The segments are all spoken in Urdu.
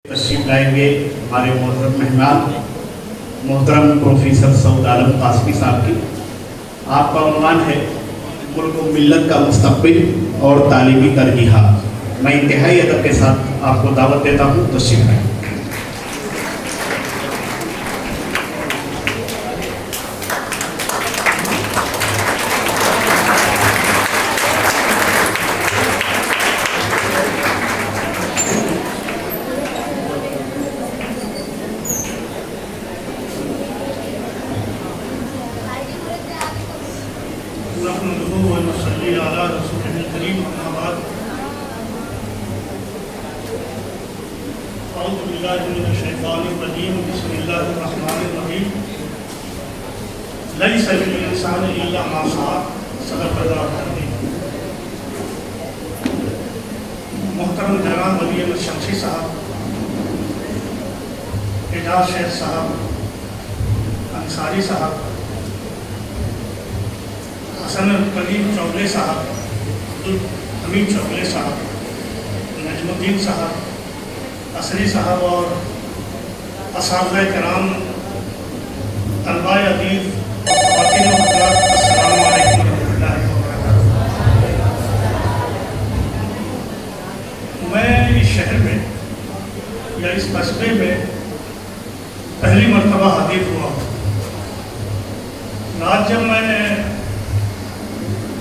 تشریف لائیں گے ہمارے محترم مہمان محترم پروفیسر سعود عالم قاسمی صاحب کی. آپ کا عنوان ہے ملک و ملت کا مستقبل اور تعلیمی ترجیحات. میں انتہائی ادب کے ساتھ آپ کو دعوت دیتا ہوں، تشریف لائیں. محترم جناب ولی احمد شمسی صاحب، اعجاز شیخ صاحب، انصاری صاحب، حسن القدیم چوگلے صاحب، حمید چوگلے صاحب، نجم الدین صاحب، عصری صاحب اور اساتذہ کرام، طلباء عزیز، خواتین و حضرات، السلام علیکم ورحمۃ اللہ وبرکاتہ. میں اس شہر میں یا اس قصبے میں پہلی مرتبہ حاضر ہوا ہوں. رات جب میں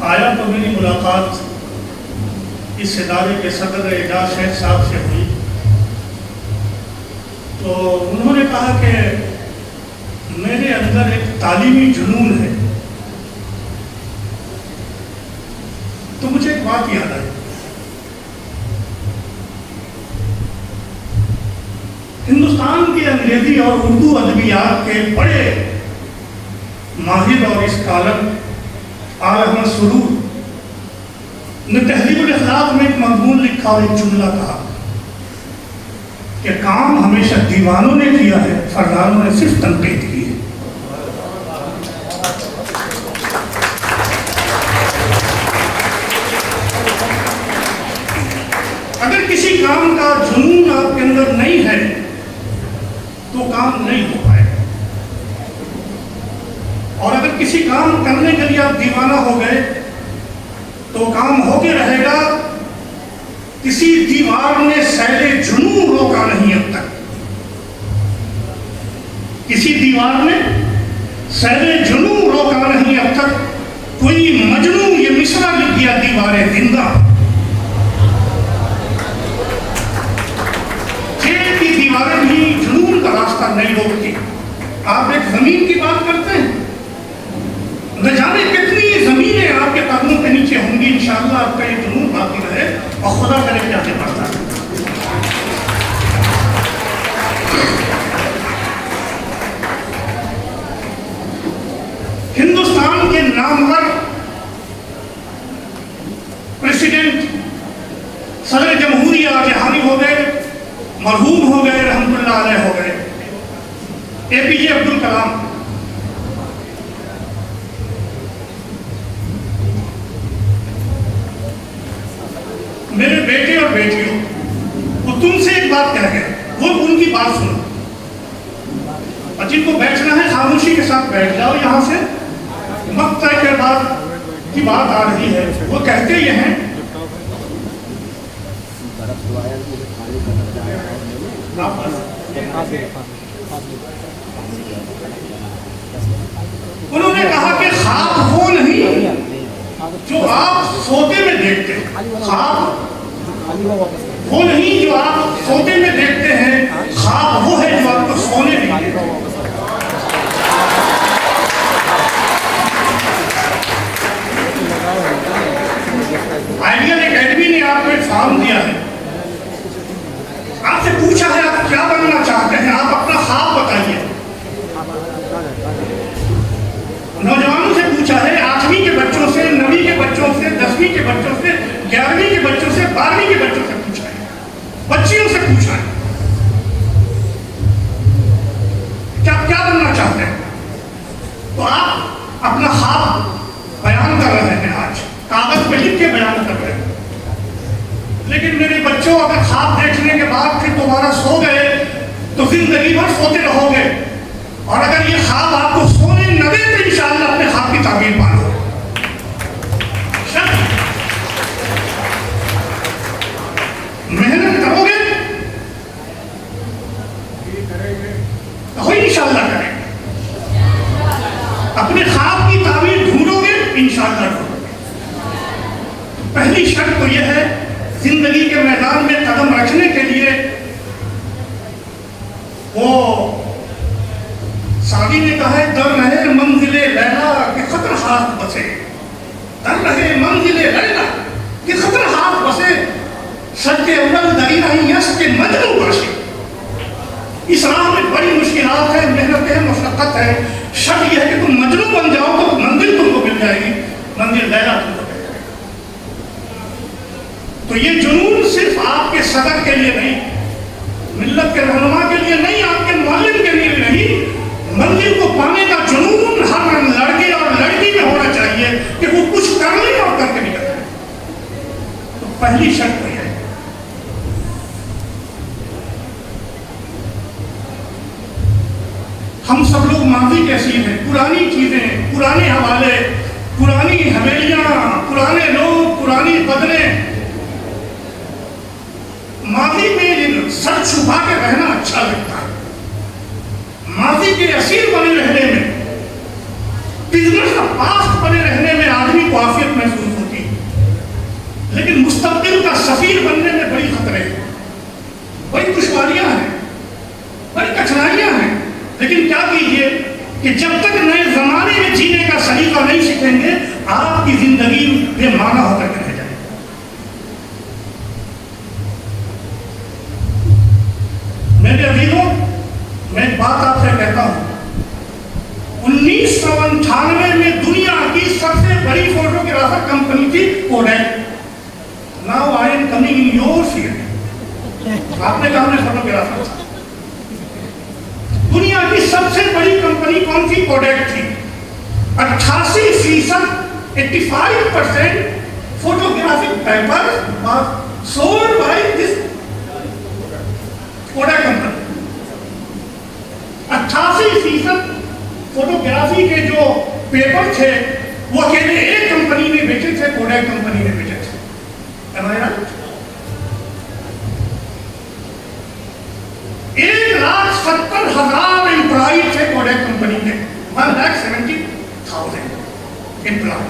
آیا تو میری ملاقات اس ادارے کے صدر اعجاز شیخ صاحب سے ہوئی. تو انہوں نے کہا کہ میرے اندر ایک تعلیمی جنون ہے. تو مجھے ایک بات یاد آئی. ہندوستان کے انگریزی اور اردو ادبیات کے بڑے ماہر اور اسکالر آل احمد سرور نے تہذیب الاخلاق میں ایک مضمون لکھا اور ایک جملہ کہا کہ کام ہمیشہ دیوانوں نے کیا ہے، فرزانوں نے صرف تنقید کی ہے. اگر کسی کام کا جنون آپ کے اندر نہیں ہے تو کام نہیں ہو پائے گا، اور اگر کسی کام کرنے کے لیے آپ دیوانہ ہو گئے تو کام ہو کے رہے گا. کسی دیوار نے سیل جنون روکا نہیں اب تک. کسی دیوار نے سیل جنون روکا نہیں اب تک. کوئی مجنون یہ مصرع لکھ دیا دیواریں زندہ. جیل کی دیواریں بھی جنون کا راستہ نہیں روکتی. آپ ایک زمین کی بات کرتے ہیں، نہ جانے کتنی زمینیں آپ کے قدموں کے نیچے ہوں گی. انشاءاللہ آپ کا یہ جنون باقی رہے اور خدا کرے کہ آگے بڑھتا ہے. ہندوستان کے نامور پریسیڈنٹ صدر جمہوریہ جہانی ہو گئے، مرحوم ہو گئے، رحمت اللہ علیہ ہو گئے، اے پی جے عبد الکلام. میرے بیٹے اور بیٹیوں، وہ تم سے ایک بات کہہ گئے، وہ ان کی بات سنو، اور جن کو بیٹھنا ہے خاموشی کے ساتھ بیٹھ جاؤ. یہاں سے مقطع کے بعد کی بات آ رہی ہے. وہ کہتے یہ ہیں، انہوں نے کہا کہ خواب وہ نہیں جو آپ سوتے میں دیکھتے ہیں. خواب وہ نہیں جو آپ سوتے میں دیکھتے ہیں، خواب وہ ہے جو آپ کو سونے میں دیکھتے ہیں. آئیڈیل اکیڈمی نے آپ کو ایک فارم دیا ہے، آپ سے پوچھا ہے آپ کیا بننا چاہتے ہیں، آپ اپنا خواب بتائیے. نوجوانوں سے پوچھا ہے، 8ویں کے بچوں سے، 9ویں کے بچوں سے، 10ویں کے بچوں سے، 11ویں کے بچوں سے، 12ویں کے بچوں سے پوچھا ہے، بچیوں سے پوچھا ہے کہ آپ کیا بننا چاہتے ہیں. تو آپ اپنا خواب بیان کر رہے ہیں، آج کاغذ پہ لکھ کے بیان کر رہے ہیں. لیکن میرے بچوں اگر خواب دیکھنے کے بعد پھر دوبارہ سو گئے تو زندگی بھر سوتے رہو گے، اور اگر یہ خواب آپ کو سونے نہ دے تو انشاءاللہ اپنے خواب کی تعبیر پالو۔ محنت کرو گے تو انشاءاللہ کریں گے، اپنے خواب کی تعبیر ڈھونڈو گے انشاءاللہ ڈھونڈو گے۔ پہلی شرط تو یہ ہے زندگی کے میدان میں قدم رکھنے کے لیے، وہ سعدی نے کہا ہے در رہے منزل لیلا کہ خطر ہاتھ بسے، در رہے منزل لیلا کہ خطر ہاتھ بسے، سد کے اول دری رہی یس کے مجنو باشے۔ اس راہ میں بڑی مشکلات ہے، محنت ہے، مشقت ہے، شرط یہ ہے کہ تم مجنو بن جاؤ تو منزل تم کو مل جائے گی، منزل لیلا تم کو مل جائے گی۔ تو یہ جنون صرف آپ کے صدر کے لیے نہیں، ملت کے رہنما کے لیے نہیں، آپ کے معلم کے لیے نہیں، منزل کو پانے کا جنون ہر لڑکے اور لڑکی میں ہونا چاہیے کہ وہ کچھ کر لیں اور کر کے نکل جائیں۔ تو پہلی شرط یہ ہے۔ ہم سب لوگ ماضی کے اسیر ہیں، پرانی چیزیں، پرانے حوالے، پرانی حویلیاں، پرانے لوگ، پرانی بدلیں۔ ماضی میں سر چھپا کے رہنا اچھا لگتا ہے، ماضی کے اسیر بنے رہنے میں، بزنس کا پاسٹ بنے رہنے میں آدمی کو عافیت محسوس ہوتی ہے، لیکن مستقبل کا سفیر بننے میں بڑی خطرے ہیں، بڑی دشواریاں ہیں، بڑی کٹھنائیاں ہیں۔ لیکن کیا کیجئے کہ جب تک نئے زمانے میں جینے کا سلیقہ نہیں سیکھیں گے آپ کی زندگی بے معنی ہو کر رہ جائے۔ میرے عزیزوں، میں ایک بات آپ سے کہتا ہوں، 1998 میں دنیا کی سب سے بڑی فوٹوگرافر کمپنی تھی codec. Now I am coming in your field۔ آپ نے کہا میں فوٹوگرافر تھا۔ دنیا کی سب سے بڑی کمپنی کون سی؟ کوڈیک تھی۔ 88% 85% photographic paper sold by this Kodak company. 88% photography کے جو پیپر تھے وہ اکیلے ایک کمپنی نے بیچے تھے، کوڈیک کمپنی نے بیچے تھے۔ Am I right؟ 1,70,000 امپلائی تھے کوڈیک کمپنی کے، 1,70,000 امپلائی۔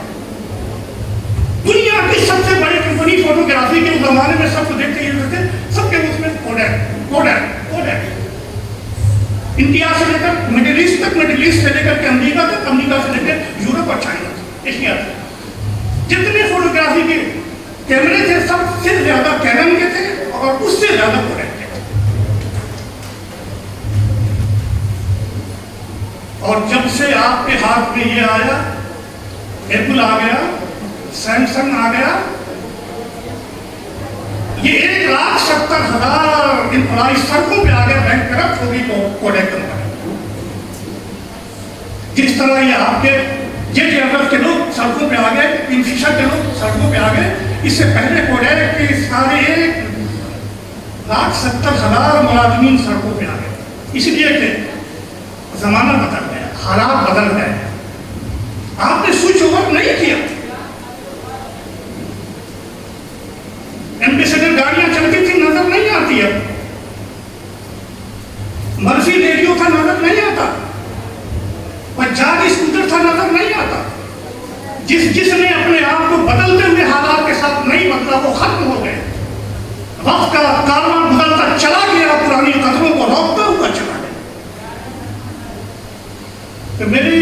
دنیا کی سب سے بڑی کمپنی فوٹوگرافی کے زمانے میں سب کو دیکھتے یہ تھے، سب کے اس میں کوڈیک کوڈیک کوڈیک۔ انڈیا سے لے کر مڈل ایسٹ تک، مڈل ایسٹ سے لے کر کے امریکہ تک، امریکہ سے لے کر یورپ اور چائنا تک، ایشیا تک، جتنے فوٹوگرافی کے کیمرے تھے سب سے زیادہ کینن کے تھے اور اس سے زیادہ کوڈیک کے تھے۔ اور جب سے آپ کے ہاتھ میں یہ آیا، ایپل آ گیا، سیمسنگ آ گیا، یہ 1,70,000 امپلائی سڑکوں پہ آ گئے، بینک کرپٹ ہوگی کوڈیک کمپنی۔ جس طرح یہ آپ کے جیٹ ایئرویز کے لوگ سڑکوں پہ آ گئے، کنگفشر کے لوگ سڑکوں پہ آ گئے، اس سے پہلے کوڈیک کے سارے 1,70,000 ملازمین سڑکوں پہ آ گئے، اس لیے کہ زمانہ بدل گیا، حالات بدل گئے۔ آپ نے سوئچ اوور نہیں کیا، ایمبیسڈر گاڑیاں چلتی تھی نظر نہیں آتی، اب مرسی ریڈیو تھا نظر نہیں آتا، بجاج اسکوٹر تھا نظر نہیں آتا۔ جس نے اپنے آپ کو بدلتے ہوئے حالات کے ساتھ نہیں بدلا وہ ختم ہو گئے۔ وقت کا کارواں بدلتا چلا گیا، پرانی قدروں کو روکتا ہوا چلا گیا۔ تو میرے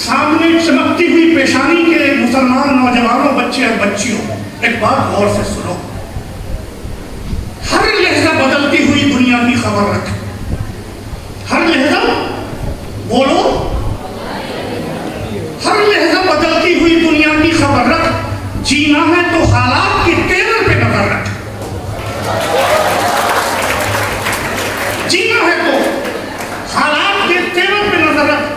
سامنے چمکتی ہوئی پیشانی کے مسلمان نوجوانوں، بچے اور بچیوں، ایک بات غور سے سنو، ہر لحظہ بدلتی ہوئی دنیا کی خبر رکھ، ہر لحظہ بولو، ہر لحظہ بدلتی ہوئی دنیا کی خبر رکھ۔ جینا ہے تو حالات کی ٹیبل پہ نظر رکھ، جینا ہے تو حالات کے ٹیبل پہ نظر رکھ۔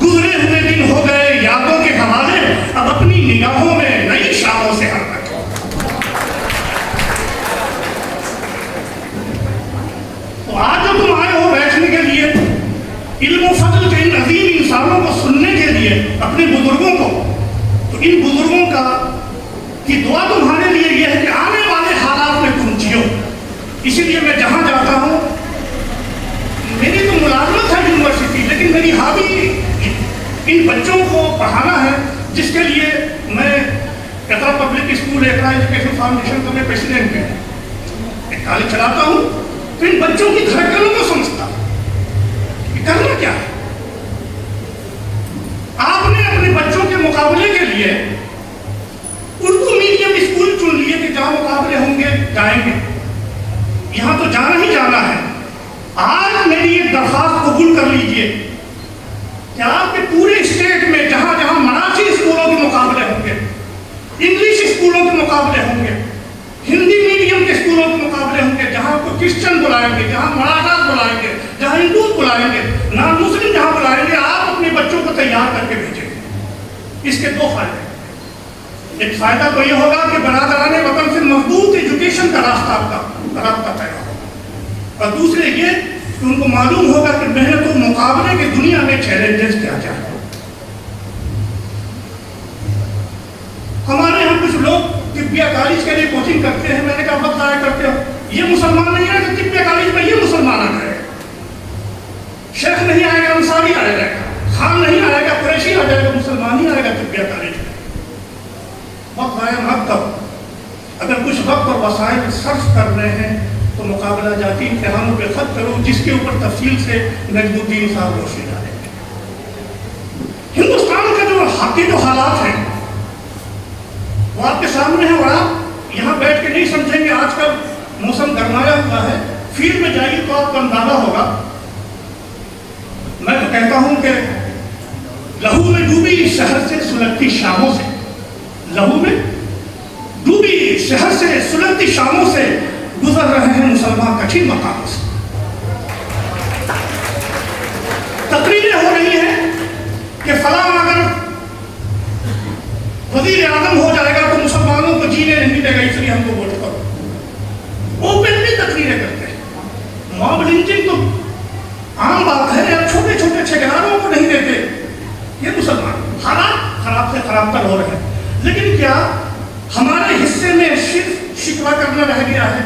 گزرے ہوئے دن ہو گئے یادوں کے حوالے، اب اپنی نگاہوں میں نئی شاموں سے ہر رکھ۔ اتنی حاوی ان بچوں کو پڑھانا ہے، جس کے لیے میں اقرا پبلک اسکول اقرا ایجوکیشن فاؤنڈیشن کا میں پریسیڈنٹ ہوں، ایک کالج چلاتا ہوں، تو ان بچوں کی دھڑکنوں کو سمجھتا کہ کرنا کیا ہے۔ آپ نے اپنے بچوں کے مقابلے کے لیے اردو میڈیم اسکول چن لیے کہ جہاں مقابلے ہوں گے جائیں گے، یہاں تو جانا ہی جانا ہے۔ آج میری ایک درخواست قبول کر لیجئے کہ آپ کے پورے اسٹیٹ میں جہاں جہاں مراٹھی اسکولوں کے مقابلے ہوں گے، انگلش اسکولوں کے مقابلے ہوں گے، ہندی میڈیم کے اسکولوں کے مقابلے ہوں گے، جہاں کو کرسچن بلائیں گے، جہاں مراٹھاس بلائیں گے، جہاں ہندو بلائیں گے، نان مسلم جہاں بلائیں گے، آپ اپنے بچوں کو تیار کر کے بھیجیں گے۔ اس کے دو فائدے، ایک فائدہ تو یہ ہوگا کہ برادران وطن سے مضبوط ایجوکیشن کا رابطہ طے ہوگا، اور دوسرے یہ کہ ان کو معلوم ہوگا کہ محنت و مقابلے کی دنیا میں چیلنجز کیا کیا ہے۔ ہمارے یہاں کچھ لوگ طبیہ کالج کے لیے کوچنگ کرتے ہیں، میں نے کہا وقت ضائع کرتے ہو، یہ مسلمان نہیں ہے کہ طبیہ کالج میں یہ مسلمان آ جائے گا، شیخ نہیں آئے گا انصاری آ جائے گا، خان نہیں آئے گا قریشی آ جائے گا، مسلمان ہی آئے گا طبیہ کالج میں۔ وقت ضائع مت کرو، اگر کچھ وقت اور وسائل صرف کر رہے ہیں تو مقابلہ جاتی امتحانوں پہ خط کرو، جس کے اوپر تفصیل سے نجم الدین صاحب روشنی ڈالیں گے۔ ہندوستان کا جو حالات ہیں وہ آپ کے سامنے ہے، اور آپ یہاں بیٹھ کے نہیں سمجھیں گے۔ آج کل موسم گرمایا ہوا ہے، فیلڈ میں جائیے تو آپ کو اندازہ ہوگا۔ میں تو کہتا ہوں کہ لہو میں ڈوبی شہر سے سلگتی شاموں سے، لہو میں ڈوبی شہر سے سلگتی شاموں سے گزر رہے ہیں مسلمان کٹھن مقاموں سے۔ تقریریں ہو رہی ہیں کہ فلاں اگر وزیر اعظم ہو جائے گا تو مسلمانوں کو جینے نہیں دے گا، اس لیے ہم کو ووٹ کرو۔ اوپنلی تقریریں کرتے ہیں۔ موب لنچنگ تو عام بات ہے، اب چھوٹے چھوٹے ٹھیکیداروں کو نہیں دیتے۔ یہ مسلمان حالات خراب سے خراب تر ہو رہے ہیں، لیکن کیا ہمارے حصے میں صرف شکوہ کرنا رہ گیا ہے،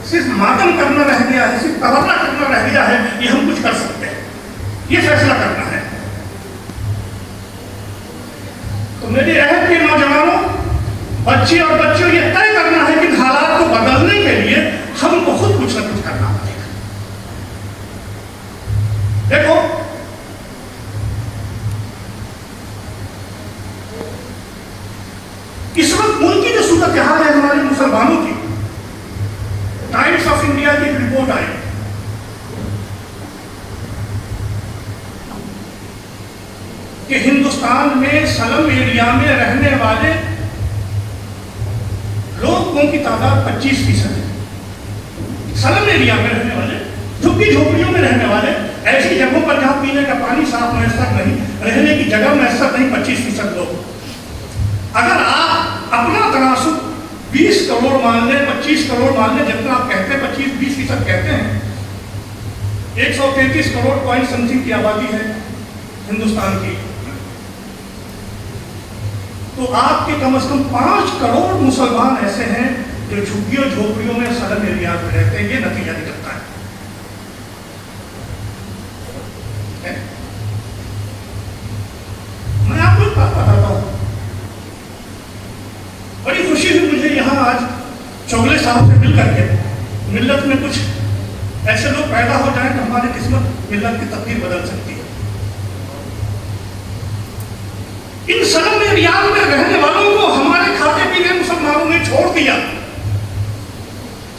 صرف ماتم کرنا رہ گیا ہے، صرف تبرہ کرنا رہ گیا ہے؟ یہ ہم کچھ کر سکتے ہیں، یہ فیصلہ کرنا ہے۔ تو میری عہد کے نوجوانوں، بچے اور بچوں، یہ طے کرنا ہے کہ حالات کو بدلنے کے لیے ہم کو خود کچھ نہ کچھ کرنا پڑے گا۔ دیکھو، اس وقت ملک کی جو صورتحال ہے ہمارے مسلمانوں کی، ٹائمز آف انڈیا کی ایک رپورٹ آئی کہ ہندوستان میں سلم ایریا میں رہنے والے لوگوں کی تعداد 25% ہے۔ سلم ایریا میں رہنے والے، جھگی جھوپڑیوں میں رہنے والے، ایسی جگہوں پر جہاں پینے کا پانی صاف میسر نہیں، رہنے کی جگہ میسر نہیں، 25% لوگ۔ اگر آپ اپنا تناسب 20 کروڑ مان لیں، 25 کروڑ مان لیں، جتنا آپ کہتے ہیں 25-20% کہتے ہیں، 133 کروڑ پوائنٹ سمتھنگ کی آبادی ہے ہندوستان کی، تو آپ کے کم از کم 5 کروڑ مسلمان ایسے ہیں جو جھگیوں جھوپڑیوں میں سلم ایریاز میں رہتے ہیں۔ یہ نتیجہ نکلتا ہے۔ میں آپ کو ایک بات بتاتا ہوں، بڑی خوشی ہوئی مجھے یہاں آج چوگلے صاحب سے مل کر کے۔ ملت میں کچھ ایسے لوگ پیدا ہو جائیں کہ ہماری قسمت، ملت کی تقدیر بدل سکتی ہے۔ ان سلم ایریاز میں رہنے والوں کو ہمارے کھاتے پینے مسلمانوں نے چھوڑ دیا۔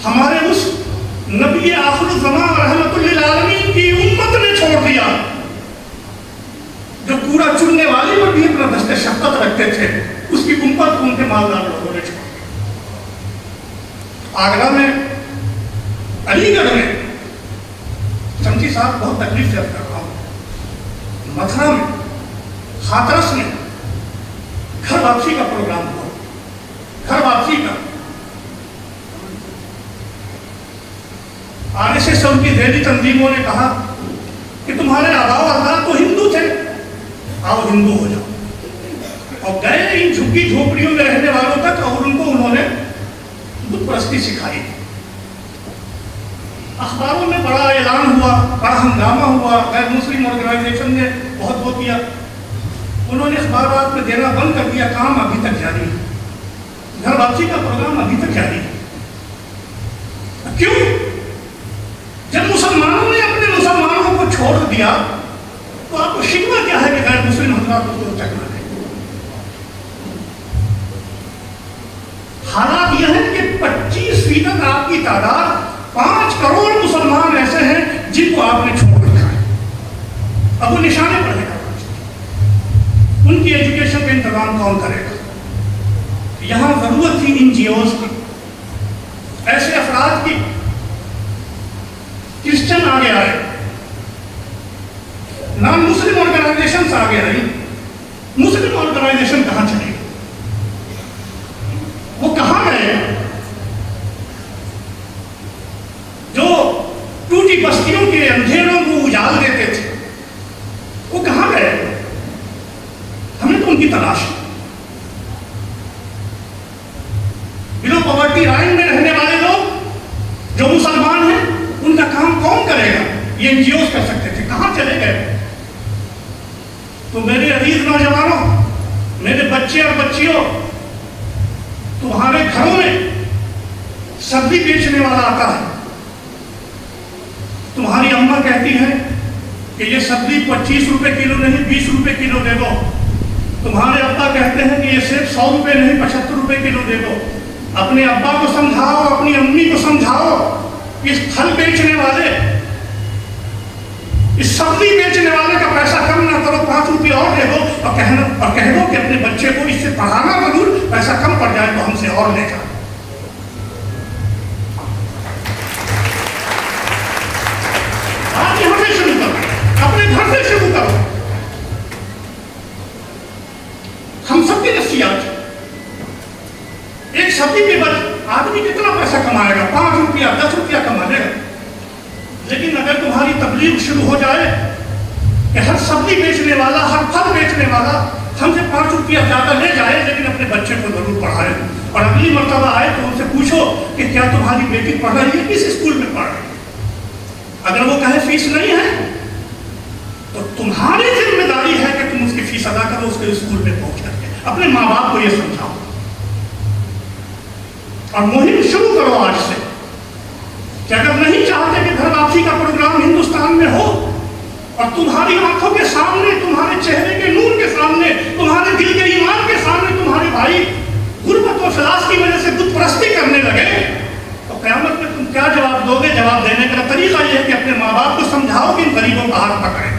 ہمارے اس نبی آخر الزمان رحمت للعالمین کی امت نے چھوڑ دیا، جو پورا چننے والے پر بھی اپنا دست شفقت رکھتے تھے، اس کی امت کو ان کے مالدار لوگوں نے چھوڑ دیا۔ آگرہ میں، علی گڑھ میں، سمجھی صاحب بہت تکلیف سے کر رہا ہوں، متھرا میں، ہاتھرس میں گھر واپسی کا پروگرام ہوا، گھر واپسی کا۔ RSS اور ان کی ذیلی تنظیموں نے کہا کہ تمہارے آباء و اجداد تو ہندو تھے، آؤ ہندو ہو جاؤ، اور گئے ان جھگی جھوپڑیوں میں رہنے والوں تک، اور ان کو انہوں نے بت پرستی سکھائی۔ اخباروں میں بڑا اعلان ہوا، بڑا ہنگامہ ہوا، غیر مسلم آرگنائزیشن نے بہت بہت کیا، انہوں نے اخبارات میں دینا بند کر دیا، کام ابھی تک جاری ہے، گھر واپسی کا پروگرام ابھی تک جاری ہے۔ کیوں؟ جب مسلمانوں نے اپنے مسلمانوں کو چھوڑ دیا تو آپ کو شکوہ کیا ہے کہ غیر مسلم حضرات کو چکنا ہے؟ حالات یہ ہیں کہ 25% آپ کی تعداد، 5 کروڑ مسلمان ایسے ہیں جن کو آپ نے چھوڑ رکھا ہے، اب وہ نشانے پڑے گا، ان کی ایجوکیشن کا انتظام کون کرے گا؟ یہاں ضرورت تھی ان جی اوز کی، ایسے افراد کی۔ کرسچن آگے آئے، نان مسلم آرگنائزیشنز آگے آئی، مسلم آرگنائزیشن کہاں چلے گی؟ وہ کہاں گئے جو ٹوٹی بستیوں کے اندھیروں کو اجال دیتے تھے؟ وہ کہاں گئے؟ ہمیں تو ان کی تلاش ہے۔ بلو پاورٹی لائن میں رہنے والے لوگ جو مسلمان ہیں، ان کا کام کون کرے گا؟ یہ این جی اوز کر سکتے تھے، کہاں چلے گئے؟ تو میرے عزیز نوجوانوں، میرے بچے اور بچیوں، تمہارے گھروں میں سبزی بیچنے والا آتا ہے، تمہاری اماں کہتی ہے کہ یہ سبزی 25 روپے کلو نہیں 20 روپے کلو دے دو، تمہارے ابا کہتے ہیں کہ یہ صرف 100 روپے نہیں 75 روپے کلو دے دو۔ اپنے ابا کو سمجھاؤ، اپنی امی کو سمجھاؤ، اس پھل بیچنے والے، اس سبزی بیچنے والے کا پیسہ کم نہ کرو، 5 روپے اور دے دو، اور کہہ دو کہ اپنے بچے کو اس سے پڑھانا ضرور، پیسہ کم پڑ جائے تو ہم سے اور لے جائے۔ آپ یہاں سے شروع کرو، اپنے گھر سے شروع کرو۔ ہم سب کی نفسیات، ایک سبزی پہ بچ آدمی کتنا پیسہ کمائے گا؟ 5 روپیہ 10 روپیہ کما لے گا۔ لیکن اگر تمہاری تبلیغ شروع ہو جائے کہ ہر سبزی بیچنے والا، ہر پھل بیچنے والا ہم سے 5 روپیہ زیادہ لے جائے لیکن اپنے بچے کو ضرور پڑھائے، اور اگلی مرتبہ آئے تو ان سے پوچھو کہ کیا تمہاری بیٹی پڑھ رہی ہے، کس اسکول میں پڑھ رہی ہے؟ اگر وہ کہے فیس نہیں ہے تو تمہاری ذمہ داری ہے کہ تم اس کی فیس ادا کرو، اس کے اسکول میں پہنچ کر کے اپنے ماں باپ کو یہ سمجھاؤ، اور مہم شروع کرو آج سے کہ اگر نہیں چاہتے کہ گھر واپسی کا پروگرام ہندوستان میں ہو، اور تمہاری آنکھوں کے سامنے، تمہارے چہرے کے نور کے سامنے، تمہارے دل کے ایمان کے سامنے تمہارے بھائی غربت و افلاس کی وجہ سے بت پرستی کرنے لگے، تو قیامت میں تم کیا جواب دو گے؟ جواب دینے کا طریقہ یہ ہے کہ اپنے ماں باپ کو سمجھاؤ کہ ان غریبوں کا ہاتھ پکڑیں،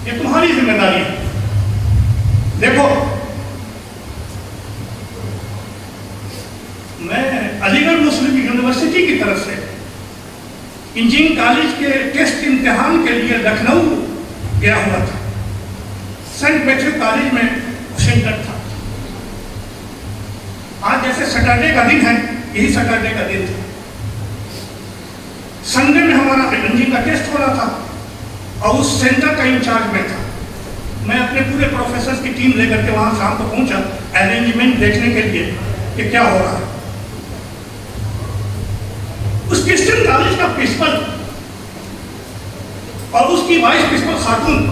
یہ تمہاری ذمہ داری ہے۔ دیکھو، میں علی گڑھ مسلم یونیورسٹی کی طرف سے انجینئرنگ کالج کے ٹیسٹ امتحان کے لیے لکھنؤ گیا ہوا تھا، سینٹ پیٹرک کالج میں سینٹر تھا۔ آج جیسے سیٹرڈے کا دن ہے، یہی سیٹرڈے کا دن تھا، سنڈے میں ہمارا انجینئرنگ کا ٹیسٹ ہو رہا تھا، اور اس سینٹر کا انچارج میں تھا۔ میں اپنے پورے پروفیسرز کی ٹیم لے کر کے وہاں شام کو پہنچا ارینجمنٹ دیکھنے کے لیے کہ کیا ہو رہا ہے۔ اس کرسچن کالج کا پرنسپل اور اس کی وائس پرنسپل خاتون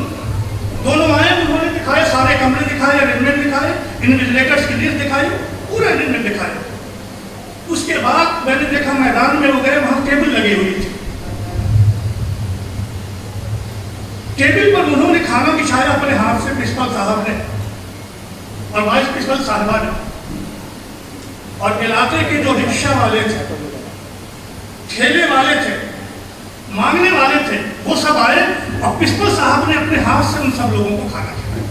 دونوں آئے، انہوں نے دکھائے، سارے کمرے دکھائے، ارینجمنٹ دکھائے، انویجیلیٹرز کی لسٹ دکھائی، پورا ارینجمنٹ دکھایا۔ اس کے بعد میں نے دیکھا میدان میں وہ گئے، وہاں ٹیبل لگی ہوئی تھی، ٹیبل پر انہوں نے کھانا بچھایا اپنے ہاتھ سے، پرنسپل صاحب نے اور وائس پرنسپل صاحبہ نے، اور علاقے کے جو رکشہ والے تھے، ٹھیلے والے تھے، مانگنے والے تھے، وہ سب آئے، اور پرنسپل صاحب نے اپنے ہاتھ سے ان سب لوگوں کو کھانا کھلایا۔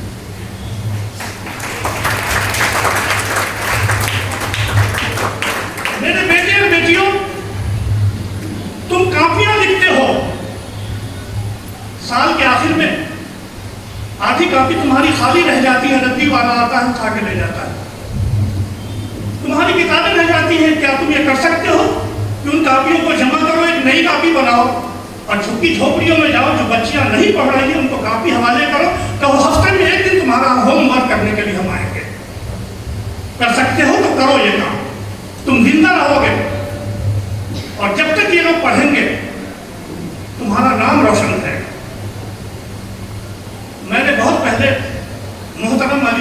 میرے بیٹے اور بیٹیوں، تم کاپیاں لکھتے ہو، سال کے آخر میں آدھی کاپی تمہاری خالی رہ جاتی ہے، رتی والا آتا ہے اٹھا کے لے جاتا ہے، تمہاری کتابیں رہ جاتی ہیں۔ کیا تم یہ کر سکتے ہو کہ ان کاپیوں کو جمع کرو، ایک نئی کاپی بناؤ، اور جھکی جھوپڑیوں میں جاؤ، جو بچیاں نہیں پڑھ رہی ہیں ان کو کاپی حوالے کرو کہ وہ ہفتے میں ایک دن تمہارا ہوم ورک کرنے کے لیے ہم آئیں گے؟ کر سکتے ہو تو کرو یہ کام، تم زندہ رہو گے، اور جب تک یہ لوگ پڑھیں گے تمہارا نام روشن رہے گا۔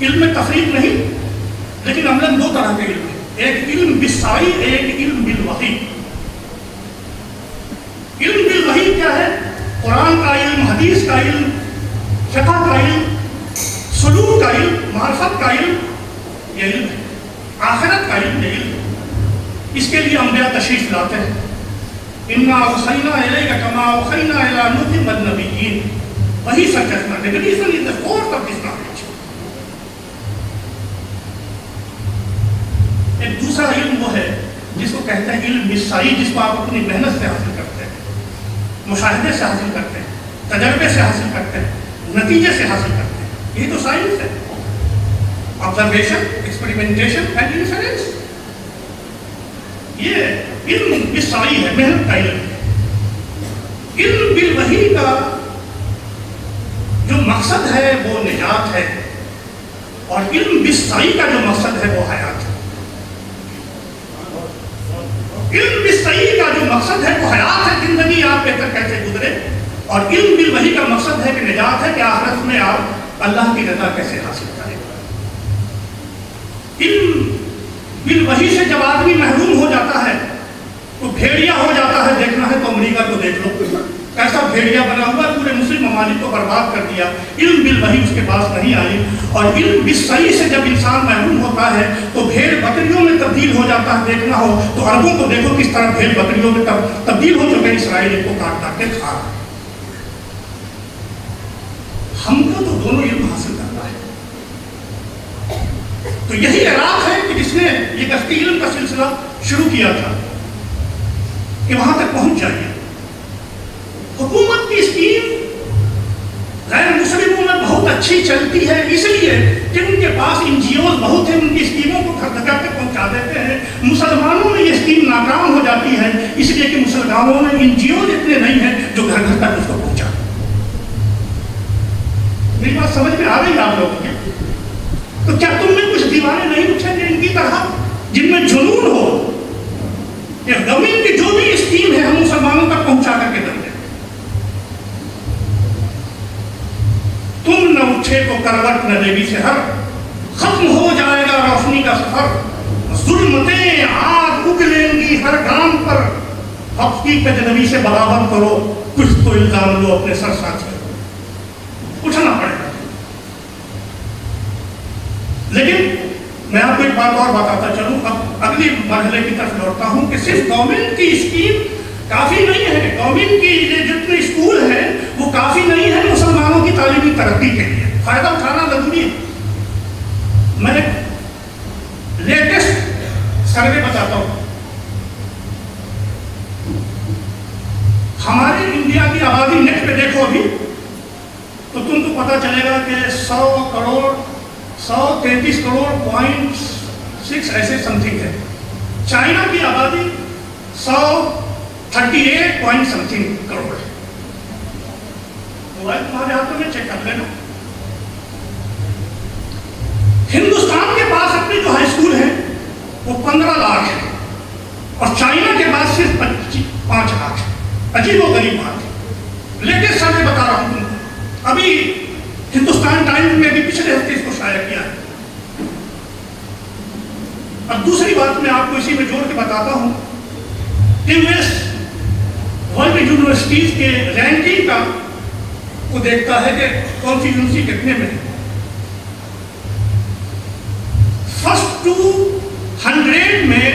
علم میں تفریق نہیں، لیکن عملاً دو طرح کے علم ہیں، ایک علم بالسعی، ایک علم بالوحی۔ علم بالوحی کیا ہے؟ قرآن کا علم، حدیث کا علم، فقہ کا علم، سلوک کا علم، معرفت کا علم، یہ علم ہے۔ آخرت کا علم، یہ علم ہے۔ اس کے لیے انبیاء تشریف لاتے ہیں۔ اِنَّا أَوْحَيْنَا إِلَيْكَ كَمَا أَوْحَيْنَا إِلَىٰ نُوحٍ وَالنَّبِيِّينَ۔ وہی سچ ہے۔ Revelation is the core of this knowledge۔ ایک دوسرا علم وہ ہے جس کو کہتے ہیں علم بالسعی، جس کو آپ اپنی محنت سے حاصل کرتے ہیں، مشاہدے سے حاصل کرتے ہیں، تجربے سے حاصل کرتے ہیں، نتیجے سے حاصل کرتے ہیں۔ یہ تو سائنس ہے، آبزرویشن، ایکسپریمنٹیشن اینڈ انفرنس۔ یہ علم بالسعی ہے، محنت کا علم ہے۔ علم بالوحی کا جو مقصد ہے وہ نجات ہے، اور علم بالسعی کا جو مقصد ہے وہ حیات ہے۔ علم بالسعی کا جو مقصد ہے وہ حیات ہے، زندگی آپ بہتر کیسے گزرے، اور علم بالوحی کا مقصد ہے کہ نجات ہے، کہ آخرت میں آپ اللہ کی رضا کیسے حاصل کریں۔ علم بالوحی سے جب آدمی محروم ہو جاتا ہے تو بھیڑیا ہو جاتا ہے۔ دیکھنا ہے تو امریکہ کو دیکھ لو، کیسا بھیڑیا بنا ہوا ہے، پورے مسلم ممالک کو برباد کر دیا۔ علم بالوحی اس کے پاس نہیں آئی، اور علم بالسعی سے جب انسان محروم ہوتا ہے تو بھیڑ بکریوں میں تبدیل ہو جاتا ہے۔ دیکھنا ہو تو عربوں کو دیکھو کس طرح بھیڑ بکریوں میں تبدیل ہو چکے، اسرائیل ان کو کاٹ کاٹ کے کھا رہا ہے۔ ہم کو تو دونوں علم حاصل کرنا ہے۔ تو یہی عراق ہے کہ جس نے یہ کشتی علم کا سلسلہ شروع کیا تھا کہ وہاں تک پہنچ جائیے۔ حکومت کی اسکیم غیر مسلموں میں بہت اچھی چلتی ہے، اس لیے کہ ان کے پاس این جی اوز بہت ہیں، ان کی اسکیموں کو گھر گھر تک پہنچا دیتے ہیں۔ مسلمانوں میں یہ اسکیم ناکام ہو جاتی ہے، اس لیے کہ مسلمانوں میں این جی اوز اتنے نہیں ہیں جو گھر گھر تک اس کو پہنچا۔ میری بات سمجھ میں آ رہی ہے آپ لوگوں کے؟ تو کیا تم میں کچھ دیوانے نہیں اٹھیں گے ان کی طرح، جن میں جنون ہو کہ گورنمنٹ کی جو بھی اسکیم ہے ہم مسلمانوں تک پہنچا کر کے دیں گے؟ تم نہ اٹھے تو کروٹ نہ دیوی سے ہر، ختم ہو جائے گا روشنی کا سفر، ظلمتیں آگ اگلیں گی ہر گام پر، حق کی تجنبی سے بغاوت کرو، کچھ تو الزام لو اپنے سر ساتھ سے، اٹھنا پڑے گا۔ لیکن میں آپ کو ایک بات اور بتاتا چلوں، اب اگلی مرحلے کی طرف لوٹتا ہوں کہ صرف گورنمنٹ کی اسکیم کافی نہیں ہے، گورنمنٹ کی جتنے اسکول ہیں وہ کافی نہیں ہے مسلمانوں کی تعلیمی ترقی کے لیے، فائدہ اٹھانا ضروری ہے۔ میں لیٹسٹ سروے بتاتا ہوں۔ ہمارے انڈیا کی آبادی نیٹ پہ دیکھو ابھی تو تم کو پتہ چلے گا کہ 133 کروڑ .6 ایسے سم تھنگ ہے۔ چائنا کی آبادی 138 پوائنٹ سم تھنگ کروڑ ہے۔ موبائل تمہارے ہاتھوں میں، چیک کر لینا۔ ہندوستان کے پاس اپنے جو ہائی اسکول ہیں وہ 15 لاکھ ہیں، اور چائنا کے پاس صرف 5 لاکھ ہے۔ عجیب و غریب بات ہے۔ لیٹسٹ سروے بتا رہا ہوں تم کو، ابھی ہندوستان ٹائمز میں بھی پچھلے ہفتے اس کو شائع کیا ہے۔ اب دوسری بات میں آپ کو اسی میں جوڑ کے بتاتا ہوں کہ ورلڈ یونیورسٹیز کے رینکنگ کا وہ دیکھتا ہے کہ کون سی یونیورسٹی کتنے میں ہے۔ فرسٹ 200 میں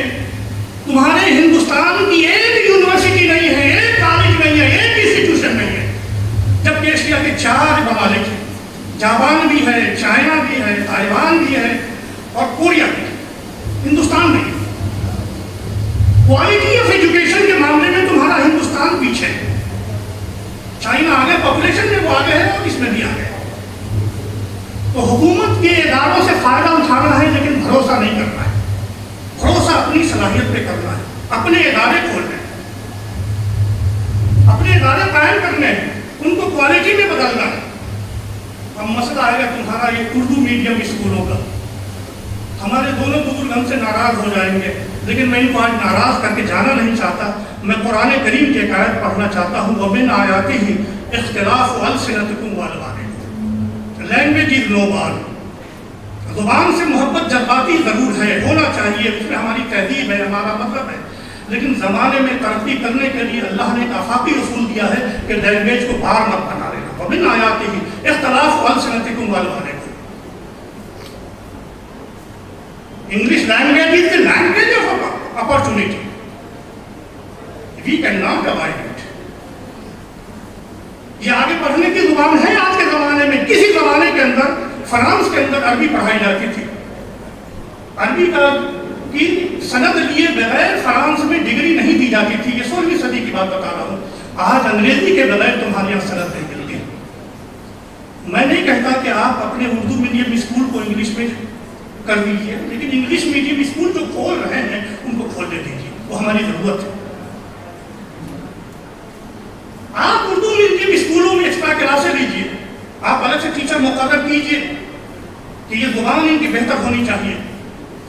تمہارے ہندوستان کی ایک یونیورسٹی نہیں ہے، ایک کالج نہیں ہے، ایک انسٹیٹیوشن نہیں ہے، جبکہ ایشیا کے 4 ممالک ہیں، جاپان بھی ہے، چائنا بھی ہے، تائیوان بھی ہے اور کوریا بھی ہے، ہندوستان نہیں۔ کوالٹی آف ایجوکیشن کے معاملے میں تمہارا ہندوستان پیچھے ہے۔ چائنا آگے، پاپولیشن میں وہ آگے ہے اور اس میں بھی آگے ہے۔ تو حکومت کے اداروں سے فائدہ اٹھانا ہے لیکن بھروسہ نہیں کرنا ہے۔ بھروسہ اپنی صلاحیت پہ کرنا ہے، اپنے ادارے کھولنے ہیں، اپنے ادارے قائم کرنے ہیں، ان کو کوالٹی میں بدلنا ہے۔ اب مسئلہ آئے گا تمہارا یہ اردو میڈیم اسکولوں کا، ہمارے دونوں بزرگ ہم سے ناراض ہو جائیں گے، لیکن میں ان کو آج ناراض کر کے جانا نہیں چاہتا۔ میں قرآن کریم کی ایک آیت پڑھنا چاہتا ہوں، وَمِنْ آیَاتِهِ اخْتِلَافُ أَلْسِنَتِكُمْ وَأَلْوَانِكُمْ۔ لینگویج از نو بال، زبان سے محبت جذباتی ضرور ہے، ہونا چاہیے، اس میں ہماری تہذیب ہے، ہمارا مطلب ہے، لیکن زمانے میں ترقی کرنے کے لیے اللہ نے ایک آفاقی اصول دیا ہے کہ لینگویج کو بار مت بنا لینا. وَمِنْ آیَاتِهِ اخْتِلَافُ أَلْسِنَتِكُمْ وَأَلْوَانِكُم. English language is the language of opportunity. We cannot avoid it. یہ آگے پڑھنے کی زبان ہے. آج کے زمانے میں کسی زمانے کے اندر فرانس کے اندر عربی پڑھائی جاتی تھی. عربی کی سند لیے بغیر فرانس میں ڈگری نہیں دی جاتی تھی. یہ 16ویں صدی کی بات بتا رہا ہوں. آج انگریزی کے بغیر تمہارے یہاں سند نہیں ملتی. میں نہیں کہتا کہ آپ اپنے اردو میڈیم اسکول کو انگلش میں کر دیجیے، لیکن انگلش میڈیم اسکول جو کھول رہے ہیں ان کو کھولنے دیجیے، وہ ہماری ضرورت ہے. آپ اردو میڈیم اسکولوں میں ایکسٹرا کلاسیں لیجیے، آپ الگ سے ٹیچر مقرر کیجیے کہ یہ زبان ان کی بہتر ہونی چاہیے.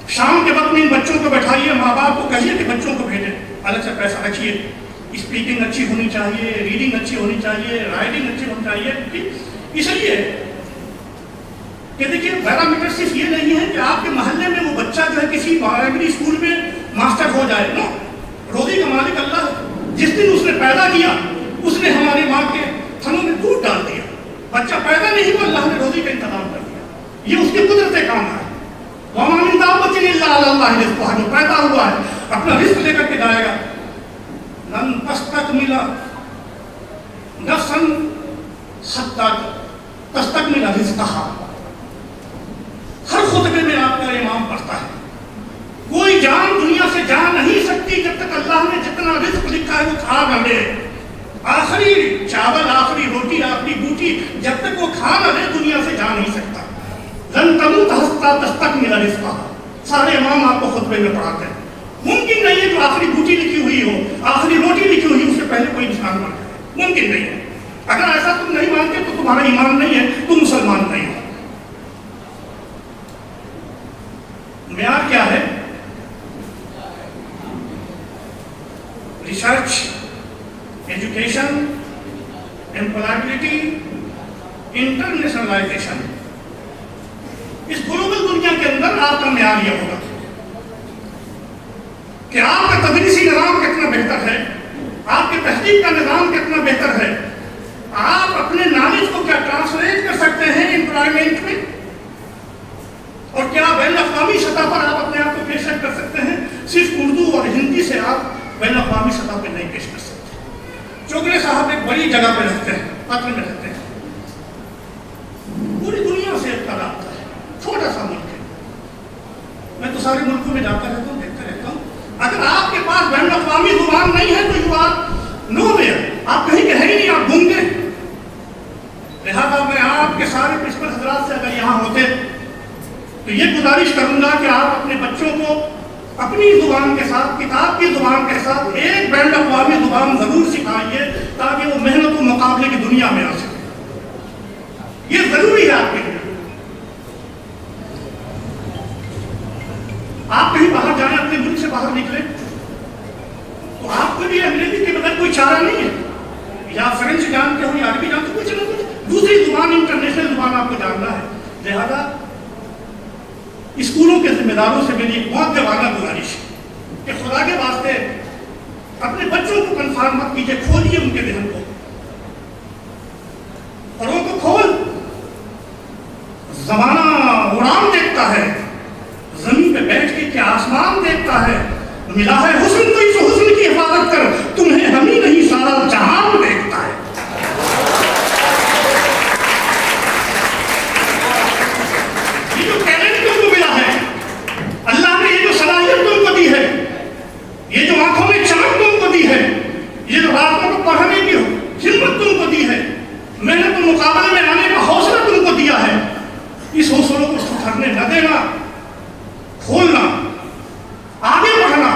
شام کے وقت میں ان بچوں کو بیٹھائیے، ماں باپ کو کہیے کہ بچوں کو بھیجیں، الگ سے پیسہ رکھیے. اسپیکنگ اچھی ہونی چاہیے، ریڈنگ اچھی ہونی چاہیے، رائٹنگ اچھی ہونی چاہیے. اس لیے کہ دیکھیے پیرامیٹر صرف یہ نہیں ہے کہ آپ کے محلے میں وہ بچہ جو ہے کسی پرائمری اسکول میں ماسٹر ہو جائے. نو، روزی کا مالک اللہ ہے. جس دن اس نے پیدا کیا اس نے ہماری ماں کے تھنوں میں دودھ ڈال دیا. بچہ پیدا نہیں ہوا، اللہ نے روزی کا انتظام کر دیا. یہ اس کی قدرت کام ہے. وَمَا مِن دَابَّةٍ إِلَّا عَلَى اللَّهِ رِزْقُهَا. جو پیدا ہوا ہے اپنا رزق لے کر کے جائے گا. لَن تَسْتَكْمِلَ نَفْسًا حَتَّىٰ تَسْتَكْمِلَ رِزْقَهَا. ہر خطبے میں آپ کا امام پڑھتا ہے کوئی جان دنیا سے جا نہیں سکتی جب تک اللہ نے جتنا رزق لکھا ہے وہ کھا نہ لے. آخری چاول، آخری روٹی، آخری بوٹی جب تک وہ کھا نہ لے دنیا سے جا نہیں سکتا. لن تموت حتیٰ تستکمل رزقها. سارے امام آپ کو خطبے میں پڑھاتے ہیں. ممکن نہیں ہے کہ آخری بوٹی لکھی ہوئی ہو، آخری روٹی لکھی ہوئی اس سے پہلے کوئی انسان مر جائے. ممکن نہیں ہے. اگر ایسا تم نہیں مانتے تو تمہارا ایمان نہیں ہے، تم مسلمان نہیں ہو. معیار کیا ہے؟ Research, education, employability, internationalisation. اس گلوبل دنیا کے اندر آپ کا معیار یہ ہوگا کہ آپ کا تدریسی نظام کتنا بہتر ہے، آپ کے تحقیق کا نظام کتنا بہتر ہے، آپ اپنے نالج کو کیا ٹرانسلیٹ کر سکتے ہیں امپلائمنٹ میں، اور کیا بین الاقوامی سطح پر آپ اپنے آپ کو پیش کر سکتے ہیں. صرف اردو اور ہندی سے آپ بین الاقوامی سطح پہ نہیں پیش کر سکتے. چوگلے صاحب ایک بڑی جگہ پہ رہتے ہیں، قطر میں رہتے ہیں. پوری دنیا سے ایک رابطہ ہے، چھوٹا سا ملک ہے. میں تو سارے ملکوں میں جاتا رہتا ہوں، دیکھتا رہتا ہوں. اگر آپ کے پاس بین الاقوامی زبان نہیں ہے تو یو آر نو ویئر. آپ کہیں کہ ہے ہی نہیں، آپ گم گئے. لہٰذا میں آپ کے سارے پرنسپل حضرات سے اگر یہاں ہوتے تو یہ گزارش کروں گا کہ آپ اپنے بچوں کو اپنی زبان کے ساتھ، کتاب کی زبان کے ساتھ ایک بین الاقوامی زبان ضرور سکھائیے تاکہ وہ محنت و مقابلے کی دنیا میں آ سکے. یہ ضروری ہے آپ کے لیے. آپ کہیں باہر جائیں، اپنے ملک سے باہر نکلیں تو آپ کو بھی انگریزی کے بغیر کوئی چارہ نہیں ہے. یا فرینچ جانتے ہو یا عربی جانتے ہو، کچھ نہ کچھ دوسری زبان، انٹرنیشنل زبان آپ کو جاننا ہے. لہذا اسکولوں کے ذمہ داروں سے میری ایک بہت جوانہ گزارش ہے کہ خدا کے واسطے اپنے بچوں کو کنفرم مت کیجیے، کھولیے ان کے ذہن کو، اور ان کو کھول. زمانہ اڑان دیکھتا ہے، زمین پہ بیٹھ کے کیا آسمان دیکھتا ہے. ملا ہے حسن تو اس حسن کی حفاظت کر، تمہیں ہم ہی نہیں سارا جہان دیکھتا ہے. یہ جو ٹیلنٹ تم کو ملا ہے، اللہ نے یہ جو صلاحیت تم کو دی ہے، یہ جو آنکھوں میں چمک تم کو دی ہے، یہ جو راتوں کو پڑھنے کی ہمت تم کو دی ہے، محنت و مقابلے میں آنے کا حوصلہ تم کو دیا ہے، اس حوصلوں کو سکھرنے نہ دینا، کھولنا، آگے بڑھنا.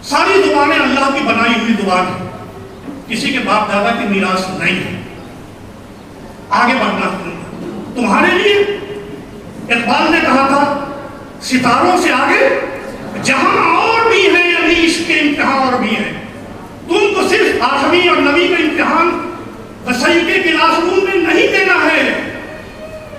ساری زبانیں اللہ کی بنائی ہوئی زبان ہے، کسی کے باپ دادا کی میراث نہیں ہے. آگے بڑھنا تمہارے لیے. اقبال نے کہا تھا ستاروں سے آگے جہاں اور بھی ہیں، ابھی عشق کے امتحان اور بھی ہیں. تم کو صرف 8ویں اور 9ویں کا امتحان بسیطے کلاس روم میں نہیں دینا ہے،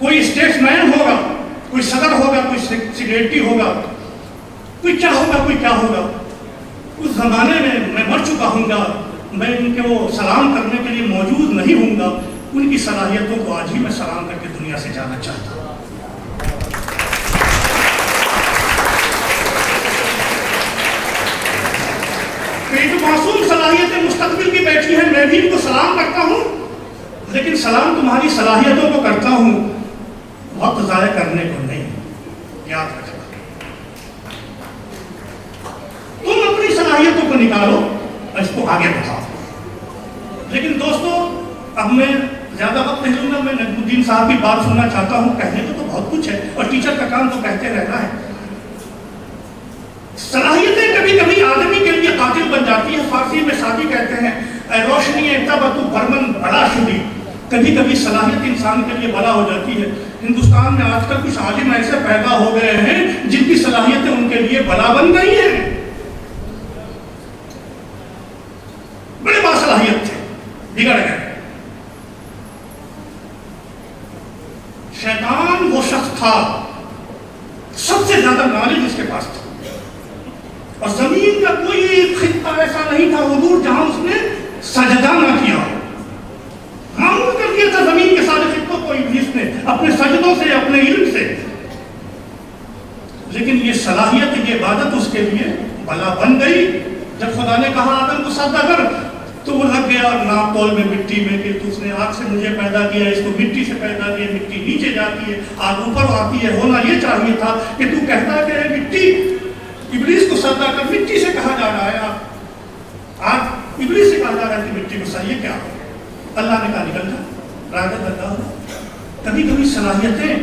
کوئی اسٹیٹس مین ہوگا، کوئی صدر ہوگا، کوئی سیکریٹری ہوگا، کوئی کیا ہوگا، کوئی کیا ہوگا. اس زمانے میں مر چکا ہوں گا، میں ان کے وہ سلام کرنے کے لیے موجود نہیں ہوں گا. ان کی صلاحیتوں کو آج ہی میں سلام کر کے دنیا سے جانا چاہتا ہوں. یہ جو معصوم صلاحیتیں مستقبل کی بیٹھی ہیں، میں بھی ان کو سلام کرتا ہوں، لیکن سلام تمہاری صلاحیتوں کو کرتا ہوں، وقت ضائع کرنے کو نہیں. یاد رکھنا، تم اپنی صلاحیتوں کو نکالو اور اس کو آگے بڑھاؤ. لیکن دوستو، اب میں زیادہ وقت نہیں لوں گا. میں نجم الدین صاحب کی بات سننا چاہتا ہوں. کہنے کو تو بہت کچھ ہے اور ٹیچر کا کام تو کہتے رہنا ہے. صلاحیتیں کبھی کبھی آدمی کے لیے قاتل بن جاتی ہے. فارسی میں شادی کہتے ہیں، اے روشنی تب برمن بڑا شدی. کبھی کبھی صلاحیت انسان کے لیے بلا ہو جاتی ہے. ہندوستان میں آج کل کچھ عالم ایسے پیدا ہو گئے ہیں جن کی صلاحیتیں ان کے لیے بلا بن گئی ہیں. بڑے باصلاحیت تھے، بگڑ گئے. شیطان وہ شخص تھا، سب سے زیادہ نالج اس کے پاس تھا، اور زمین کا کوئی خطہ ایسا نہیں تھا حضور جہاں اس نے سجدہ نہ کیا. معمول کر دیا تھا زمین کے سارے خطوں کو ابلیس نے اپنے سجدوں سے، اپنے علم سے. لیکن یہ صلاحیت، یہ عبادت اس کے لیے بلا بن گئی. جب خدا نے کہا آدم کو سجدہ کر، تو وہ لگ گیا ناپ تول میں مٹی میں کہ تو اس نے آگ سے مجھے پیدا کیا، اس کو مٹی سے پیدا کیا. مٹی نیچے جاتی ہے، آگ اوپر آتی ہے. ہونا یہ چاہیے تھا کہ تو کہتا کہ مٹی، ابلیس کو سجدہ کر. مٹی سے کہا جا رہا ہے، آج ابلیس سے کہا جا رہا ہے کہ مٹی کو سجدہ. یہ کیا ہو؟ اللہ نے کہا نکل جا، راجہ درگاہ. کبھی کبھی صلاحیتیں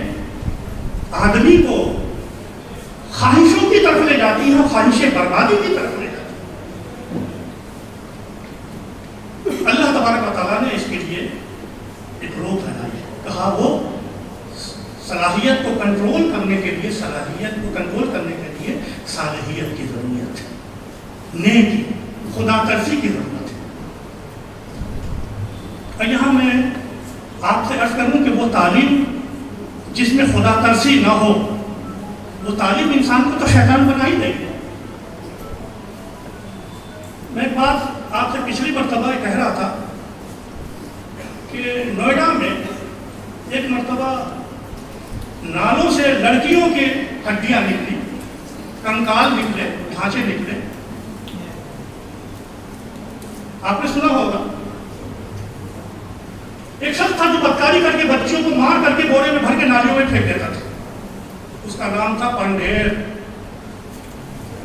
آدمی کو خواہشوں کی طرف لے جاتی ہیں، خواہش بربادی کی طرف لے جاتی ہیں. اللہ تبارک و تعالیٰ نے اس کے لیے ایک روک لگائی. کہا وہ صلاحیت کو کنٹرول کرنے کے لیے، صلاحیت کو کنٹرول کرنے کے لیے صالحیت کی ضرورت ہے، نیکی، خدا ترسی کی ضرورت ہے. اور یہاں میں آپ سے عرض کروں کہ وہ تعلیم جس میں خدا ترسی نہ ہو، وہ تعلیم انسان کو تو شیطان بنا ہی دے گی. میں ایک بات آپ سے پچھلی مرتبہ کہہ رہا تھا کہ نوئیڈا میں ایک مرتبہ نالوں سے لڑکیوں کے ہڈیاں نکلی، کنکال نکلے، ڈھانچے نکلے. آپ نے سنا ہوگا ایک شخص تھا جو بدکاری کر کے بچیوں کو مار کر کے بورے میں بھر کے نالیوں میں پھینک دیتا تھا. اس کا نام تھا پنڈیر.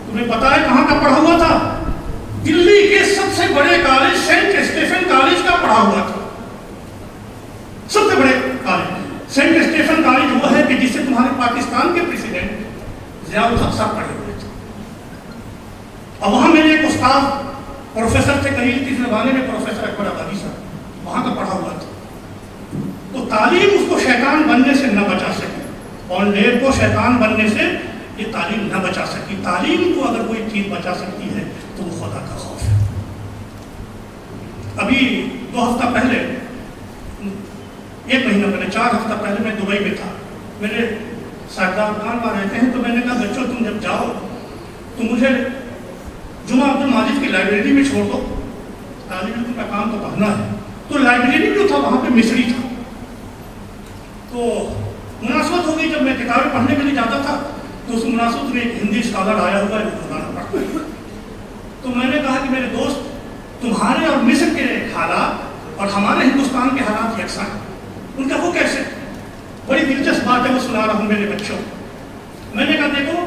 تمہیں پتا ہے کہاں کا پڑھا ہوا تھا؟ دلی کے سب سے بڑے کالج سینٹ اسٹیفن کالج کا پڑھا ہوا تھا. سب سے بڑے کالج سینٹ اسٹیفن کالج وہ ہے کہ جس سے تمہارے پاکستان کے پریزیڈنٹ ضیاء الحق صاحب پڑھے ہوئے تھے. اور وہاں میرے ایک استاد پروفیسر تھے، کہیں کس زمانے میں پروفیسر اکبر آبادی صاحب، وہاں کا پڑھا ہوا تھا. تو تعلیم اس کو شیطان بننے سے نہ بچا سکی، اور لیب کو شیطان بننے سے یہ تعلیم نہ بچا سکی. تعلیم کو اگر کوئی چیز بچا سکتی ہے تو وہ خدا کا خوف ہے. ابھی 2 ہفتہ پہلے، 1 مہینہ پہلے، 4 ہفتہ پہلے میں دبئی میں تھا. میرے سردار خان وہاں رہتے ہیں، تو میں نے کہا بچوں تم جب جاؤ تو مجھے جمعہ عبد الماجد کی لائبریری میں چھوڑ دو، طالب علم کا کام تو پڑھنا ہے. تو لائبریری جو تھا وہاں پہ مصری تھا. تو مناسبت ہو گئی، جب میں کتابیں پڑھنے کے لیے جاتا تھا تو اس مناسبت میں ایک ہندی اسکالر آیا ہوا ہے مولانا پڑھتا ہے. تو میں نے کہا کہ میرے دوست، تمہارے اور مصر کے حالات اور ہمارے ہندوستان کے حالات یکساں ہیں. ان کا وہ کیسے؟ بڑی دلچسپ بات ہے، وہ سنا رہا ہوں میرے بچوں. میں نے کہا دیکھو،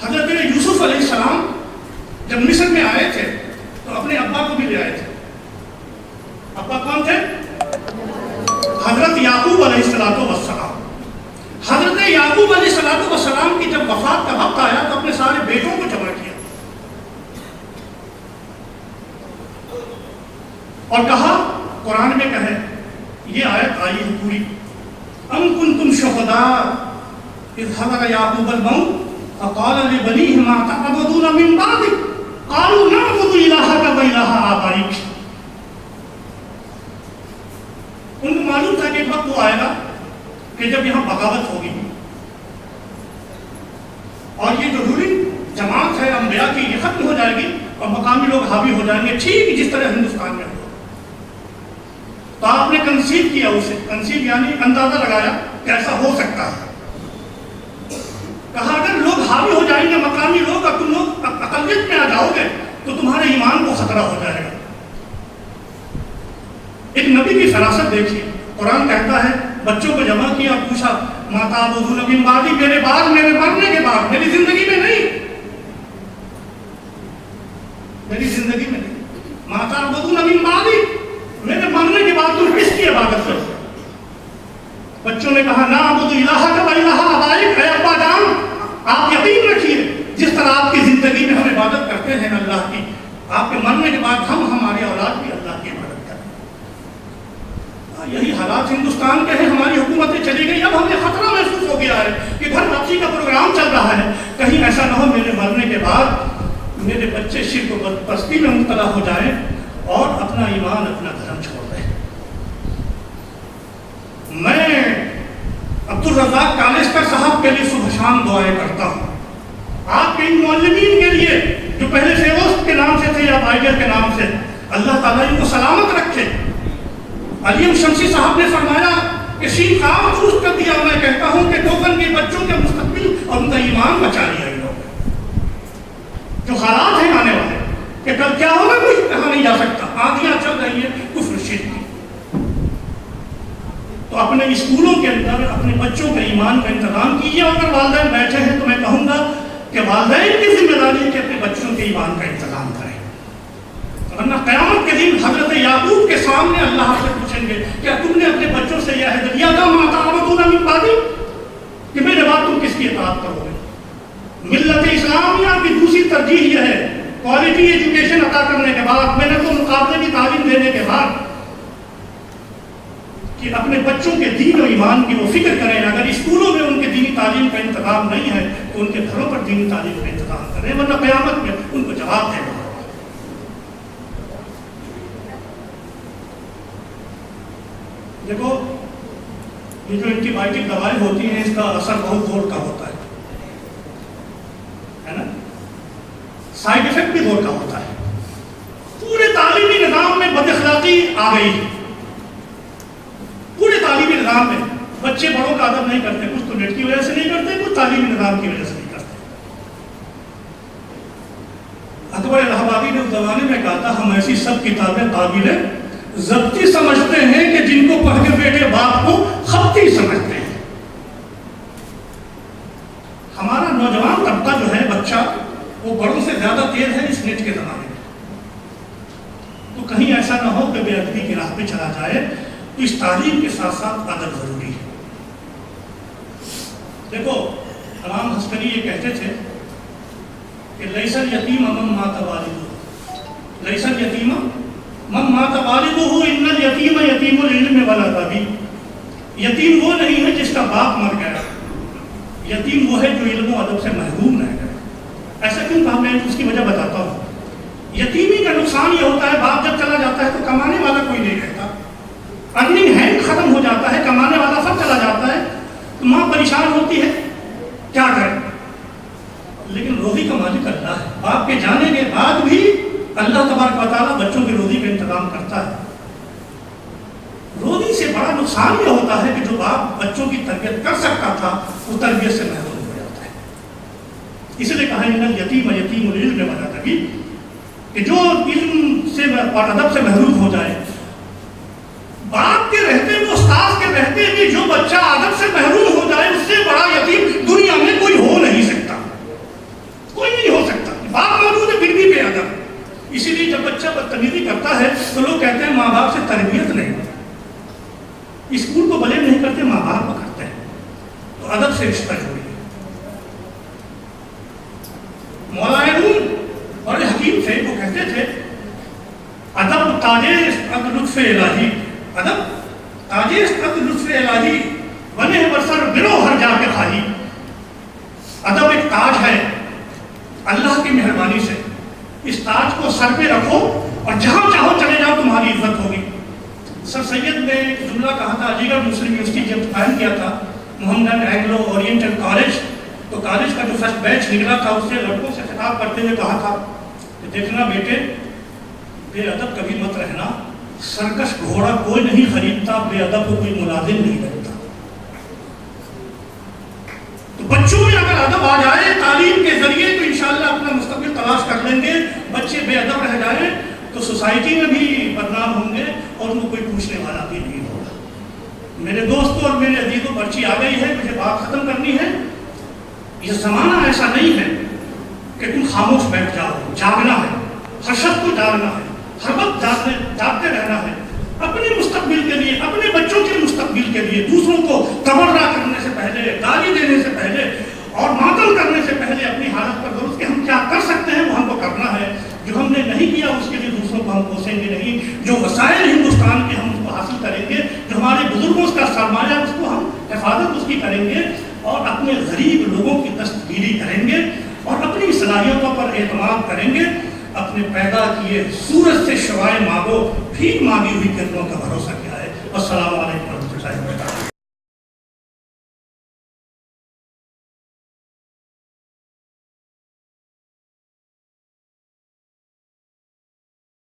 حضرت یوسف علیہ السلام جب مصر میں آئے تھے تو اپنے ابا کو بھی لے آئے تھے. ابا کون تھے؟ حضرت یعقوب علیہ السلام. حضرت یعقوب علیہ السلام کی جب وفات کا وقت آیا تو اپنے سارے بیٹوں کو جمع کیا اور کہا، قرآن میں کہے، یہ آیت آئی ہے پوری، ام کنتم شہداء اذ حضر یعقوب الموت فقال لبنیہ ما تعبدون من بعدی قالوا نعبد الہک و الہ آبائک. ان کو معلوم تھا کہ ایک وقت وہ آئے گا کہ جب یہاں بغاوت ہوگی اور یہ جو رولنگ جماعت ہے انبیاء کی یہ ختم ہو جائے گی اور مقامی لوگ حاوی ہو جائیں گے، ٹھیک جس طرح ہندوستان میں ہوا. تو آپ نے کنسیو کیا اسے، کنسیو یعنی اندازہ لگایا کہ ایسا ہو سکتا ہے. کہا اگر لوگ حاوی ہو جائیں گے مقامی لوگ اور تم لوگ اقلیت میں آ جاؤ گے تو تمہارے ایمان کو خطرہ ہو جائے گا. ایک نبی کی فراست دیکھیے، قرآن کہتا ہے بچوں کو جمع کیا، پوچھا ما تعبدون من بعدی، میرے بعد، میرے مرنے کے بعد، میری زندگی میں نہیں، میری زندگی میں نہیں. ما تعبدون من بعدی، میرے مرنے کے بعد تم کس کی عبادت کرو؟ بچوں نے کہا نعبد الہک و الہ آبائک، اے ابا جان آپ یقین رکھیے جس طرح آپ کی زندگی میں ہم عبادت کرتے ہیں اللہ کی، آپ کے مرنے کے بعد ہم ہماری اولاد بھی اللہ کی عبادت کریں. یہی حالات ہندوستان کے ہیں. ہماری حکومتیں چلی گئی، اب ہمیں خطرہ محسوس ہو گیا ہے کہ گھر واپسی کا پروگرام چل رہا ہے، کہیں ایسا نہ ہو میرے مرنے کے بعد میرے بچے شرک و بدپرستی میں مبتلا ہو جائیں اور اپنا ایمان اپنا دھرم چھوڑ دیں. میں عبدالرزاق کالسکر صاحب کے لیے صبح شام دعائیں کرتا ہوں، آپ کے ان معلمین کے لیے جو پہلے فیروز کے نام سے تھے یا بائیگر کے نام سے، اللہ تعالیٰ ان کو سلامت رکھے. علیم شمسی صاحب نے فرمایا کہ سین کام چوس کر دیا. میں کہتا ہوں کہ ٹوکن کے بچوں کے مستقبل اور ان کا ایمان بچا لیا ان لوگوں نے. جو حالات ہیں آنے والے کہ کل کیا ہوگا کوئی کہا نہیں جا سکتا، آندیاں چل رہی ہیں کفر شرک کی. تو اپنے اسکولوں کے اندر اپنے بچوں کے ایمان کا انتظام کیجیے. اگر والدین بیٹھے ہیں تو میں کہوں گا کہ والدین کی ذمہ داری ہے کہ اپنے بچوں کے ایمان کا انتظام کریں، ورنہ قیامت کے دن حضرت یعقوب کے سامنے اللہ سے پوچھیں گے کیا تم نے اپنے بچوں سے یہ عہد لیا تھا ما تعبدون من بعدی کہ میرے بعد تم کس کی اطاعت کرو گے؟ ملت اسلامیہ کی دوسری ترجیح یہ ہے کوالٹی ایجوکیشن عطا کرنے کے بعد، میں نے تو مقابلے کی تعلیم دینے کے بعد، کہ اپنے بچوں کے دین و ایمان کی وہ فکر کریں. اگر اسکولوں میں ان کے دینی تعلیم کا انتظام نہیں ہے تو ان کے گھروں پر دینی تعلیم کا انتظام کریں، ورنہ قیامت میں ان کو جواب دینا. دیکھو یہ جو اینٹی بائیوٹک دوائیں ہوتی ہیں اس کا اثر بہت زور کا ہوتا ہے نا، سائیڈ افیکٹ بھی زور کا ہوتا ہے. پورے تعلیمی نظام میں بد اخلاقی آ گئی ہے. پورے تعلیمی نظام میں بچے بڑوں کا ادب نہیں کرتے، کچھ تو نیٹ کی وجہ سے نہیں کرتے، کچھ تعلیمی نظام کی وجہ سے نہیں کرتے. اکبر الہ آبادی نے اس زمانے میں کہا تھا ہم ایسی سب کتابیں قابل ضبطی سمجھتے ہیں کہ جن کو پڑھ کے بیٹے باپ کو خطی سمجھتے ہیں. ہمارا نوجوان طبقہ جو ہے بچہ وہ بڑوں سے زیادہ تیز ہے اس نیٹ کے زمانے میں. تو کہیں ایسا نہ ہو کہ بے ادبی کی راہ پہ چلا جائے. تو اس تعلیم کے ساتھ ساتھ ادب ضروری ہے. دیکھو امام حسنی یہ کہتے تھے کہ لیس الیتیم من مات والدہ، لیس الیتیم من مات والدہ ان الیتیم یتیم العلم والادب. یتیم وہ نہیں ہے جس کا باپ مر گیا، یتیم وہ ہے جو علم و ادب سے محروم رہ گیا. ایسا کیوں کہا؟ میں اس کی وجہ بتاتا ہوں. یتیمی کا نقصان یہ ہوتا ہے باپ جب چلا جاتا ہے تو کمانے والا کوئی نہیں رہتا، ارننگ ہینڈ ختم ہو جاتا ہے، کمانے والا سب چلا جاتا ہے، تو ماں پریشان ہوتی ہے کیا کرے. لیکن روزی کا مالک اللہ ہے. باپ کے جانے کے بعد بھی اللہ تبارک و تعالیٰ بچوں کی روزی کا انتظام کرتا ہے. روزی سے بڑا نقصان یہ ہوتا ہے کہ جو باپ بچوں کی تربیت کر سکتا تھا وہ تربیت سے محروم ہو جاتا ہے. اس لیے کہا ان الیتیم یتیم العلم والادب کہ جو علم سے اور ادب سے محروم ہو جائے. باپ کے رہتے بھی استاد کے رہتے بھی جو بچہ ادب سے محروم ہو جائے اس سے بڑا یتیم دنیا میں کوئی ہو نہیں سکتا، کوئی نہیں ہو سکتا. باپ موجود ہے پھر بھی بے ادب. اسی لیے جب بچہ بدتمیزی کرتا ہے تو لوگ کہتے ہیں ماں باپ سے تربیت نہیں. اسکول کو بلیم نہیں کرتے، ماں باپ کو کرتے ہیں. تو ادب سے رشتہ جوڑیے. مولانا نون بڑے حکیم تھے، وہ کہتے تھے ادب تاج لطف الہی، ادب تاج لطف الہی بنے برسر برو ہر جا کے خالی. ادب ایک تاج ہے اللہ کی مہربانی سے. اس تاج کو سر پہ رکھو اور جہاں چاہو چلے جاؤ تمہاری عزت ہوگی. سر سید نے ایک جملہ کہا تھا، علی گڑھ مسلم یونیورسٹی جب قائم کیا تھا محمدن اینگلو اورینٹل کالج، تو کالج کا جو فرسٹ بیچ نکلا تھا اس سے لڑکوں سے خطاب کرتے ہوئے کہا تھا کہ دیکھنا بیٹے، بے ادب کبھی مت رہنا، سرکش گھوڑا کوئی نہیں خریدتا، بے ادب کو کوئی ملازم نہیں لگتا۔ تو بچوں میں اگر ادب آ جائے تعلیم کے ذریعے تو انشاءاللہ اپنا مستقبل تلاش کر لیں گے۔ بچے بے ادب رہ جائیں تو سوسائٹی میں بھی بدنام ہوں گے اور ان کو کوئی پوچھنے والا بھی نہیں ہوگا۔ میرے دوستوں اور میرے عزیزوں، پرچی آ گئی ہے، مجھے بات ختم کرنی ہے۔ یہ زمانہ ایسا نہیں ہے کہ تم خاموش بیٹھ جاؤ، جاگنا ہے، ہر شخص کو جاگنا ہے، ہر وقت جاگتے رہنا ہے، اپنے مستقبل کے لیے، اپنے بچوں کے مستقبل کے لیے، دوسروں کو تبرہ کرنے سے پہلے، گالی دینے سے پہلے اور ماتم کرنے سے پہلے اپنی حالت پر درست کہ ہم کیا کر سکتے ہیں وہ ہم کو کرنا ہے۔ جو ہم نے نہیں کیا اس کے لیے دوسروں کو ہم کوسیں گے نہیں۔ جو وسائل ہندوستان کے ہم اس کو حاصل کریں گے، جو ہمارے بزرگوں کا سرمایہ اس کو ہم حفاظت اس کی کریں گے اور اپنے غریب لوگوں کی دستگیری کریں گے اور اپنی صلاحیتوں پر اعتماد کریں گے۔ اپنے پیدا کیے سورج سے شوائے مانگو، پھر مانگی ہوئی کرنوں کا بھروسہ کیا ہے۔ السلام علیکم۔